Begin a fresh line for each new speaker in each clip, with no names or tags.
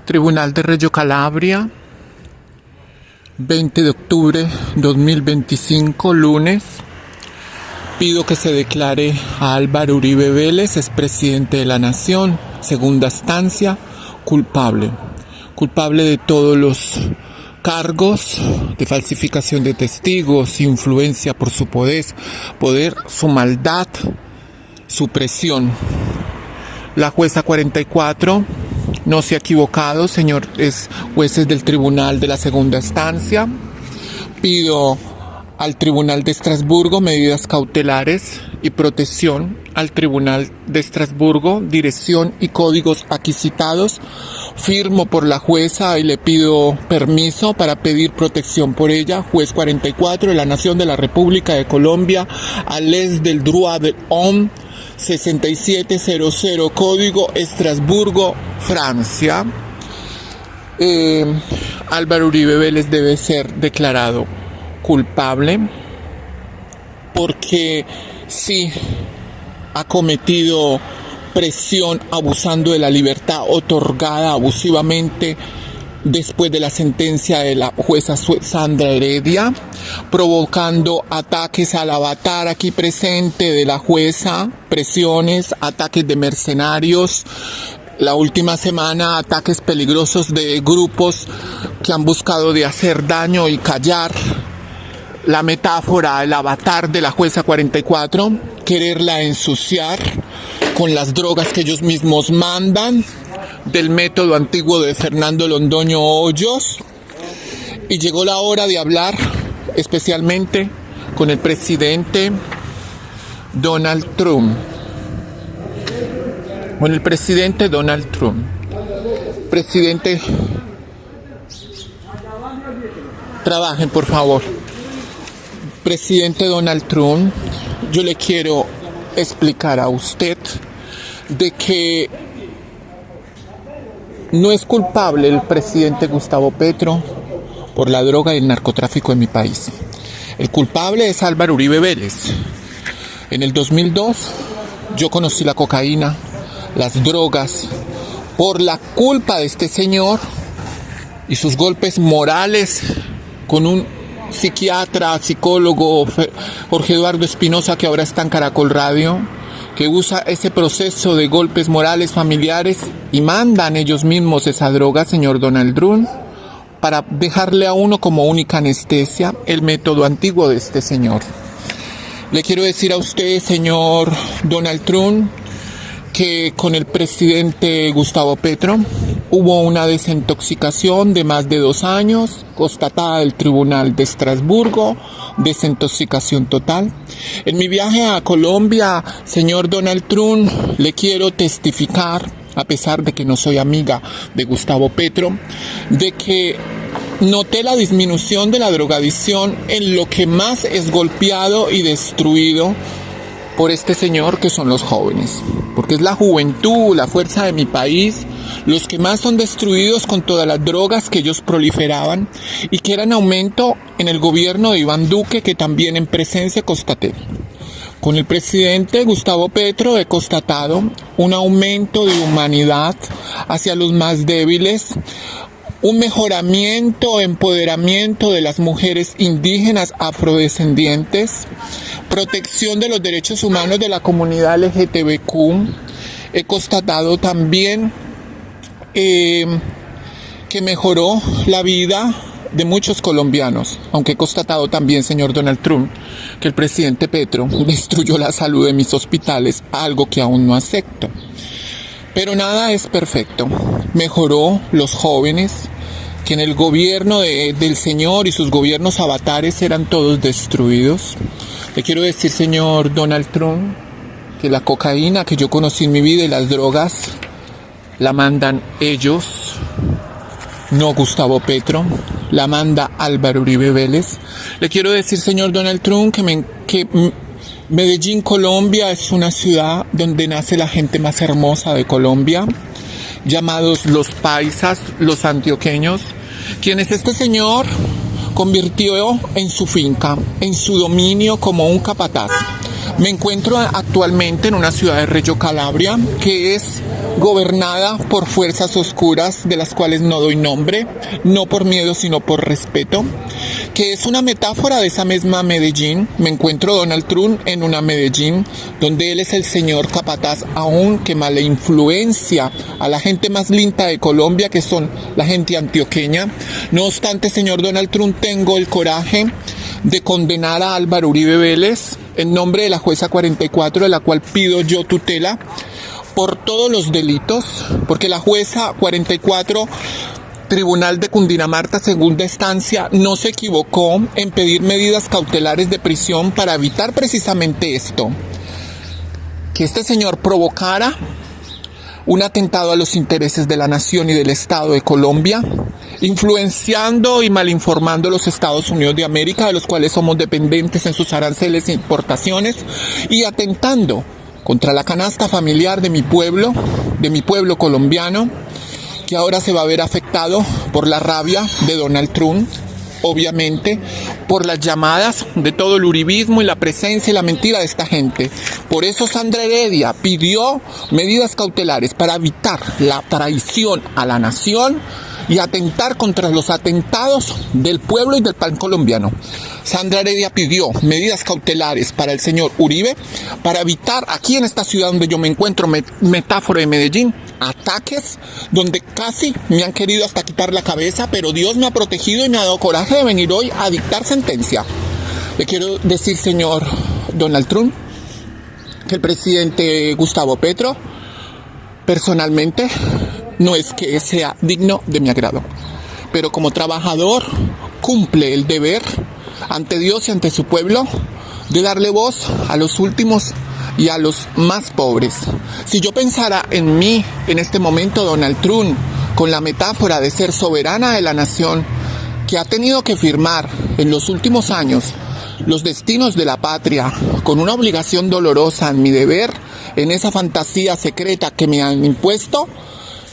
Tribunal de Reggio Calabria, 20 de octubre 2025, lunes. Pido que se declare a Álvaro Uribe Vélez, expresidente de la Nación, segunda instancia, culpable. Culpable de todos los cargos de falsificación de testigos, influencia por su poder, su maldad, su presión. La jueza 44 no se ha equivocado, señores jueces del Tribunal de la Segunda Instancia. Pido al Tribunal de Estrasburgo medidas cautelares y protección al Tribunal de Estrasburgo, dirección y códigos aquí citados. Firmo por la jueza y le pido permiso para pedir protección por ella. Juez 44 de la Nación de la República de Colombia, a l'aise del droit de l'homme, 6700, código Estrasburgo, Francia. Álvaro Uribe Vélez debe ser declarado culpable porque sí ha cometido presión abusando de la libertad otorgada abusivamente después de la sentencia de la jueza Sandra Heredia, provocando ataques al avatar aquí presente de la jueza, presiones, ataques de mercenarios. La última semana, ataques peligrosos de grupos que han buscado de hacer daño y callar la metáfora, el avatar de la jueza 44, quererla ensuciar con las drogas que ellos mismos mandan, del método antiguo de Fernando Londoño Hoyos. Y llegó la hora de hablar especialmente con el presidente Donald Trump. Con el presidente Donald Trump. Presidente, trabajen por favor. Presidente Donald Trump, yo le quiero explicar a usted de que no es culpable el presidente Gustavo Petro por la droga y el narcotráfico en mi país. El culpable es Álvaro Uribe Vélez. En el 2002 yo conocí la cocaína, las drogas, por la culpa de este señor y sus golpes morales con un psiquiatra, psicólogo, Jorge Eduardo Espinosa, que ahora está en Caracol Radio, que usa ese proceso de golpes morales familiares y mandan ellos mismos esa droga, señor Donald Trump, para dejarle a uno como única anestesia el método antiguo de este señor. Le quiero decir a usted, señor Donald Trump, que con el presidente Gustavo Petro hubo una desintoxicación de más de 2 años, constatada del Tribunal de Estrasburgo, desintoxicación total. En mi viaje a Colombia, señor Donald Trump, le quiero testificar, a pesar de que no soy amiga de Gustavo Petro, de que noté la disminución de la drogadicción en lo que más es golpeado y destruido por este señor, que son los jóvenes, porque es la juventud, la fuerza de mi país, los que más son destruidos con todas las drogas que ellos proliferaban y que eran aumento en el gobierno de Iván Duque, que también en presencia constaté. Con el presidente Gustavo Petro he constatado un aumento de humanidad hacia los más débiles, un mejoramiento, empoderamiento de las mujeres indígenas afrodescendientes, protección de los derechos humanos de la comunidad LGTBQ. He constatado también que mejoró la vida de muchos colombianos, aunque he constatado también, señor Donald Trump, que el presidente Petro destruyó la salud de mis hospitales, algo que aún no acepto. Pero nada es perfecto. Mejoró los jóvenes, que en el gobierno del señor y sus gobiernos avatares eran todos destruidos. Le quiero decir, señor Donald Trump, que la cocaína que yo conocí en mi vida y las drogas la mandan ellos, no Gustavo Petro, la manda Álvaro Uribe Vélez. Le quiero decir, señor Donald Trump, que Medellín, Colombia, es una ciudad donde nace la gente más hermosa de Colombia, llamados los paisas, los antioqueños, quienes este señor convirtió en su finca, en su dominio como un capataz. Me encuentro actualmente en una ciudad de Reggio Calabria, que es gobernada por fuerzas oscuras de las cuales no doy nombre, no por miedo sino por respeto, que es una metáfora de esa misma Medellín. Me encuentro Donald Trump en una Medellín donde él es el señor capataz, aún que mala influencia a la gente más linda de Colombia, que son la gente antioqueña. No obstante, señor Donald Trump, tengo el coraje de condenar a Álvaro Uribe Vélez en nombre de la jueza 44, de la cual pido yo tutela por todos los delitos, porque la jueza 44, Tribunal de Cundinamarca, segunda instancia, no se equivocó en pedir medidas cautelares de prisión para evitar precisamente esto, que este señor provocara un atentado a los intereses de la nación y del Estado de Colombia, influenciando y malinformando a los Estados Unidos de América, de los cuales somos dependientes en sus aranceles e importaciones, y atentando contra la canasta familiar de mi pueblo colombiano, que ahora se va a ver afectado por la rabia de Donald Trump, obviamente, por las llamadas de todo el uribismo y la presencia y la mentira de esta gente. Por eso Sandra Heredia pidió medidas cautelares para evitar la traición a la nación y atentar contra los atentados del pueblo y del pan colombiano. Sandra Heredia pidió medidas cautelares para el señor Uribe, para evitar aquí en esta ciudad donde yo me encuentro, metáfora de Medellín, ataques donde casi me han querido hasta quitar la cabeza, pero Dios me ha protegido y me ha dado coraje de venir hoy a dictar sentencia. Le quiero decir, señor Donald Trump, que el presidente Gustavo Petro, personalmente, no es que sea digno de mi agrado, pero como trabajador cumple el deber ante Dios y ante su pueblo de darle voz a los últimos y a los más pobres. Si yo pensara en mí en este momento, Donald Trump, con la metáfora de ser soberana de la nación, que ha tenido que firmar en los últimos años los destinos de la patria, con una obligación dolorosa en mi deber, en esa fantasía secreta que me han impuesto,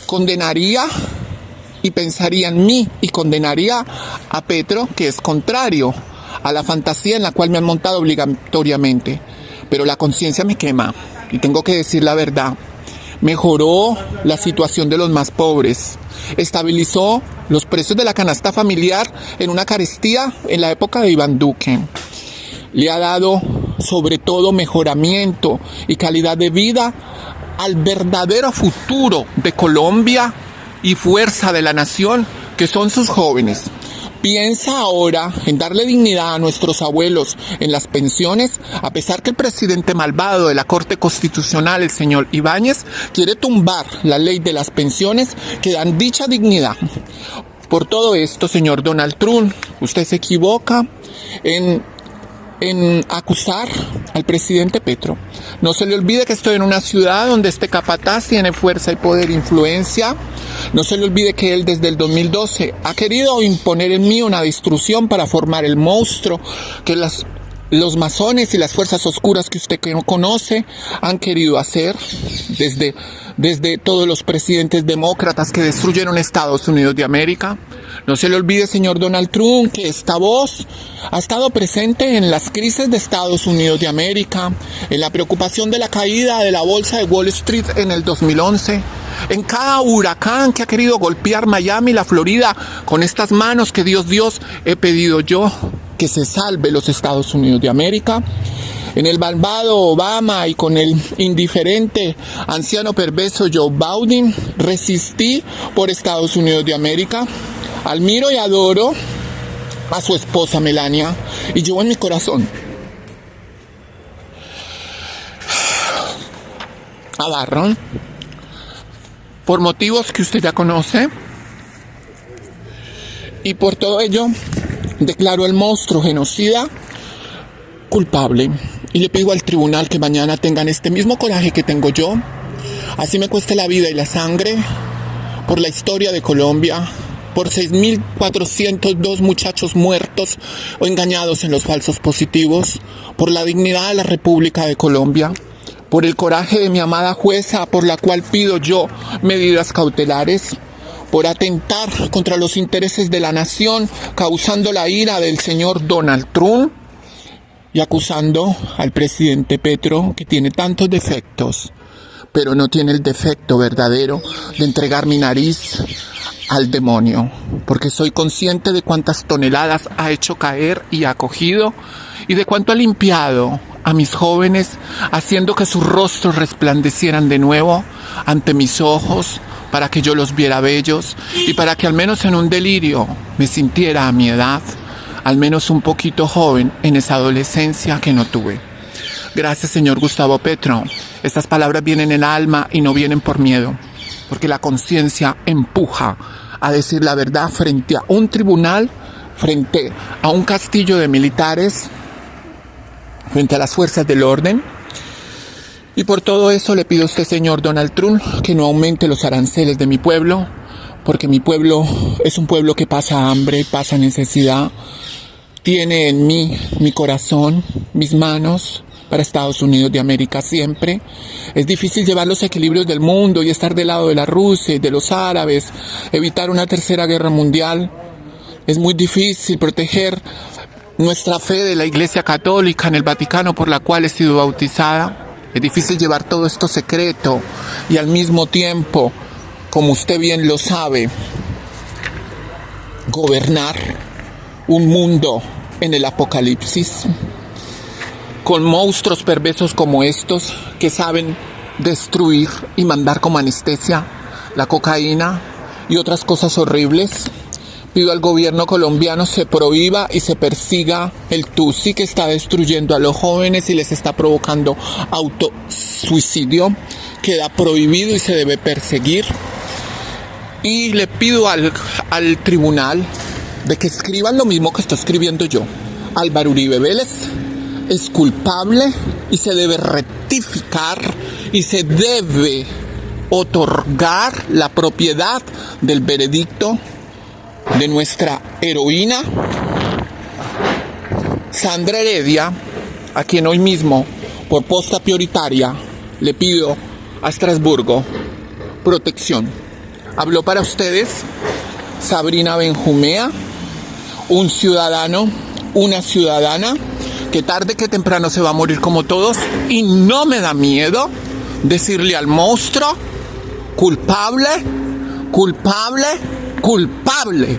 condenaría y pensaría en mí y condenaría a Petro, que es contrario a la fantasía en la cual me han montado obligatoriamente. Pero la conciencia me quema y tengo que decir la verdad. Mejoró la situación de los más pobres, estabilizó los precios de la canasta familiar en una carestía en la época de Iván Duque. Le ha dado sobre todo mejoramiento y calidad de vida al verdadero futuro de Colombia y fuerza de la nación, que son sus jóvenes. Piensa ahora en darle dignidad a nuestros abuelos en las pensiones, a pesar que el presidente malvado de la Corte Constitucional, el señor Ibáñez, quiere tumbar la ley de las pensiones que dan dicha dignidad. Por todo esto, señor Donald Trump, usted se equivoca en acusar al presidente Petro. No se le olvide que estoy en una ciudad donde este capataz tiene fuerza y poder e influencia. No se le olvide que él desde el 2012 ha querido imponer en mí una destrucción para formar el monstruo que los masones y las fuerzas oscuras que usted no conoce han querido hacer desde todos los presidentes demócratas que destruyeron Estados Unidos de América. No se le olvide, señor Donald Trump, que esta voz ha estado presente en las crisis de Estados Unidos de América, en la preocupación de la caída de la bolsa de Wall Street en el 2011, en cada huracán que ha querido golpear Miami y la Florida con estas manos que Dios, he pedido yo que se salve los Estados Unidos de América. En el malvado Obama y con el indiferente anciano perverso Joe Biden, resistí por Estados Unidos de América. Admiro y adoro a su esposa Melania y llevo en mi corazón a Barron por motivos que usted ya conoce, y por todo ello declaro el monstruo genocida culpable y le pido al tribunal que mañana tengan este mismo coraje que tengo yo, así me cueste la vida y la sangre, por la historia de Colombia, por 6.402 muchachos muertos o engañados en los falsos positivos, por la dignidad de la República de Colombia, por el coraje de mi amada jueza, por la cual pido yo medidas cautelares, por atentar contra los intereses de la nación, causando la ira del señor Donald Trump y acusando al presidente Petro, que tiene tantos defectos, pero no tiene el defecto verdadero de entregar mi nariz al demonio, porque soy consciente de cuántas toneladas ha hecho caer y ha cogido, y de cuánto ha limpiado a mis jóvenes, haciendo que sus rostros resplandecieran de nuevo ante mis ojos, para que yo los viera bellos y para que al menos en un delirio me sintiera a mi edad, al menos un poquito joven en esa adolescencia que no tuve. Gracias, señor Gustavo Petro. Estas palabras vienen en el alma y no vienen por miedo, porque la conciencia empuja a decir la verdad frente a un tribunal, frente a un castillo de militares, frente a las fuerzas del orden. Y por todo eso le pido a usted, señor Donald Trump, que no aumente los aranceles de mi pueblo, porque mi pueblo es un pueblo que pasa hambre, pasa necesidad, tiene en mí mi corazón, mis manos para Estados Unidos de América siempre. Es difícil llevar los equilibrios del mundo y estar del lado de la Rusia y de los árabes, evitar una tercera guerra mundial. Es muy difícil proteger nuestra fe de la Iglesia Católica en el Vaticano, por la cual he sido bautizada. Es difícil llevar todo esto secreto y al mismo tiempo, como usted bien lo sabe, gobernar un mundo en el apocalipsis con monstruos perversos como estos que saben destruir y mandar como anestesia la cocaína y otras cosas horribles. Pido al gobierno colombiano se prohíba y se persiga el tusi que está destruyendo a los jóvenes y les está provocando autosuicidio. Queda prohibido y se debe perseguir. Y le pido al tribunal de que escriban lo mismo que estoy escribiendo yo. Álvaro Uribe Vélez es culpable y se debe rectificar y se debe otorgar la propiedad del veredicto de nuestra heroína Sandra Heredia, a quien hoy mismo por posta prioritaria le pido a Estrasburgo protección. Habló para ustedes Sabrina Benjumea, un ciudadano, una ciudadana que tarde que temprano se va a morir como todos, y no me da miedo decirle al monstruo culpable, culpable, culpable.